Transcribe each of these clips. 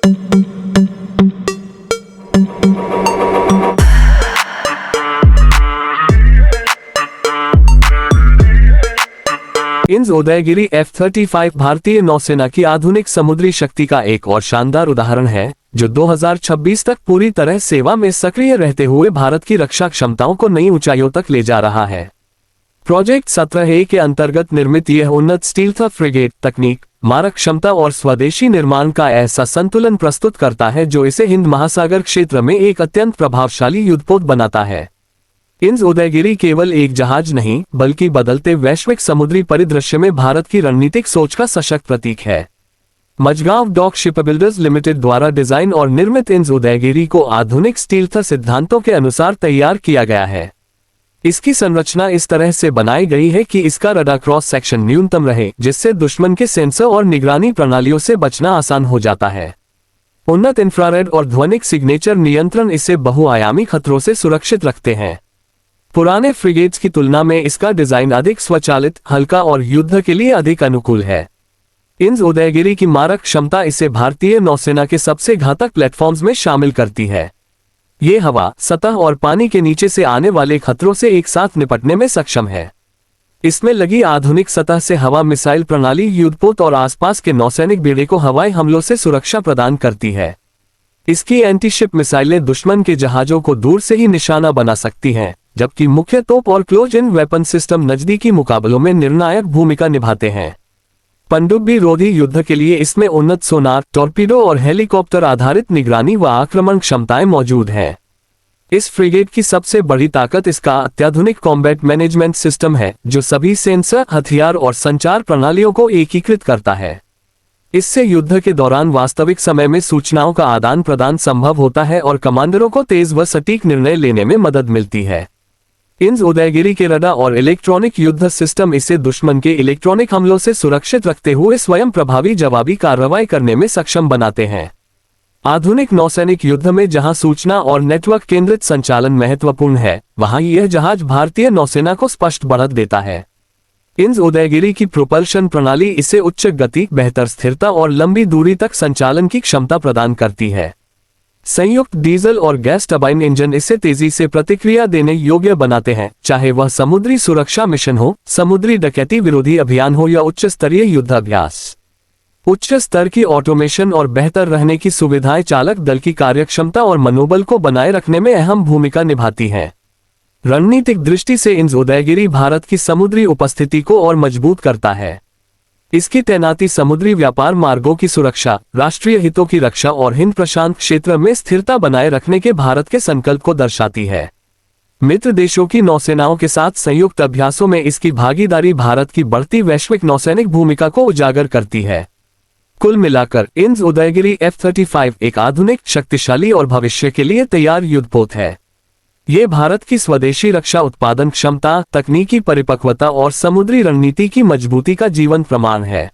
Indra Udayagiri F-35 भारतीय नौसेना की आधुनिक समुद्री शक्ति का एक और शानदार उदाहरण है, जो 2026 तक पूरी तरह सेवा में सक्रिय रहते हुए भारत की रक्षा क्षमताओं को नई ऊंचाइयों तक ले जा रहा है। प्रोजेक्ट 17A के अंतर्गत निर्मित यह उन्नत स्टील्थ फ्रिगेट तकनीक, मारक क्षमता और स्वदेशी निर्माण का ऐसा संतुलन प्रस्तुत करता है जो इसे हिंद महासागर क्षेत्र में एक अत्यंत प्रभावशाली युद्धपोत बनाता है। इंद्र उदयगिरी केवल एक जहाज नहीं, बल्कि बदलते वैश्विक समुद्री परिदृश्य में भारत की रणनीतिक सोच का सशक्त प्रतीक है। मझगांव डॉक शिपबिल्डर्स लिमिटेड द्वारा डिजाइन और निर्मित इंद्र उदयगिरी को आधुनिक स्टील्थ सिद्धांतों के अनुसार तैयार किया गया है। इसकी संरचना इस तरह से बनाई गई है कि इसका रडार क्रॉस सेक्शन न्यूनतम रहे, जिससे दुश्मन के सेंसर और निगरानी प्रणालियों से बचना आसान हो जाता है। उन्नत इंफ्रारेड और ध्वनिक सिग्नेचर नियंत्रण इसे बहुआयामी खतरों से सुरक्षित रखते हैं। पुराने फ्रिगेट्स की तुलना में इसका डिजाइन अधिक स्वचालित, हल्का और युद्ध के लिए अधिक अनुकूल है। इंद्र उदयगिरी की मारक क्षमता इसे भारतीय नौसेना के सबसे घातक प्लेटफॉर्म्स में शामिल करती है। ये हवा, सतह और पानी के नीचे से आने वाले खतरों से एक साथ निपटने में सक्षम है। इसमें लगी आधुनिक सतह से हवा मिसाइल प्रणाली युद्धपोत और आसपास के नौसैनिक बेड़े को हवाई हमलों से सुरक्षा प्रदान करती है। इसकी एंटीशिप मिसाइलें दुश्मन के जहाजों को दूर से ही निशाना बना सकती हैं, जबकि मुख्य तोप और क्लोज इन वेपन सिस्टम नजदीकी मुकाबलों में निर्णायक भूमिका निभाते हैं। पनडुब्बी रोधी युद्ध के लिए इसमें उन्नत सोनार, टॉर्पीडो और हेलीकॉप्टर आधारित निगरानी व आक्रमण क्षमताएं मौजूद हैं। इस फ्रिगेट की सबसे बड़ी ताकत इसका अत्याधुनिक कॉम्बैट मैनेजमेंट सिस्टम है, जो सभी सेंसर, हथियार और संचार प्रणालियों को एकीकृत करता है। इससे युद्ध के दौरान वास्तविक समय में सूचनाओं का आदान प्रदान संभव होता है और कमांडरों को तेज व सटीक निर्णय लेने में मदद मिलती है। इंद्र उदयगिरी के रडार और इलेक्ट्रॉनिक युद्ध सिस्टम इसे दुश्मन के इलेक्ट्रॉनिक हमलों से सुरक्षित रखते हुए स्वयं प्रभावी जवाबी कार्रवाई करने में सक्षम बनाते हैं। आधुनिक नौसैनिक युद्ध में जहां सूचना और नेटवर्क केंद्रित संचालन महत्वपूर्ण है, वहां यह जहाज भारतीय नौसेना को स्पष्ट बढ़त देता है। इंद्र उदयगिरी की प्रोपल्शन प्रणाली इसे उच्च गति, बेहतर स्थिरता और लंबी दूरी तक संचालन की क्षमता प्रदान करती है। संयुक्त डीजल और गैस टरबाइन इंजन इसे तेजी से प्रतिक्रिया देने योग्य बनाते हैं, चाहे वह समुद्री सुरक्षा मिशन हो, समुद्री डकैती विरोधी अभियान हो या उच्च स्तरीय युद्धाभ्यास। उच्च स्तर की ऑटोमेशन और बेहतर रहने की सुविधाएं चालक दल की कार्यक्षमता और मनोबल को बनाए रखने में अहम भूमिका निभाती हैं। रणनीतिक दृष्टि से इंद्र उदयगिरी भारत की समुद्री उपस्थिति को और मजबूत करता है। इसकी तैनाती समुद्री व्यापार मार्गों की सुरक्षा, राष्ट्रीय हितों की रक्षा और हिंद प्रशांत क्षेत्र में स्थिरता बनाए रखने के भारत के संकल्प को दर्शाती है। मित्र देशों की नौसेनाओं के साथ संयुक्त अभ्यासों में इसकी भागीदारी भारत की बढ़ती वैश्विक नौसैनिक भूमिका को उजागर करती है। कुल मिलाकर इंद्र उदयगिरी F-35 एक आधुनिक, शक्तिशाली और भविष्य के लिए तैयार युद्धपोत है। ये भारत की स्वदेशी रक्षा उत्पादन क्षमता, तकनीकी परिपक्वता और समुद्री रणनीति की मजबूती का जीवंत प्रमाण है।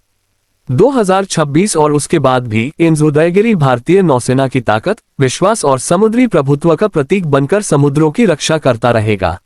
2026 और उसके बाद भी इंद्र उदयगिरी भारतीय नौसेना की ताकत, विश्वास और समुद्री प्रभुत्व का प्रतीक बनकर समुद्रों की रक्षा करता रहेगा।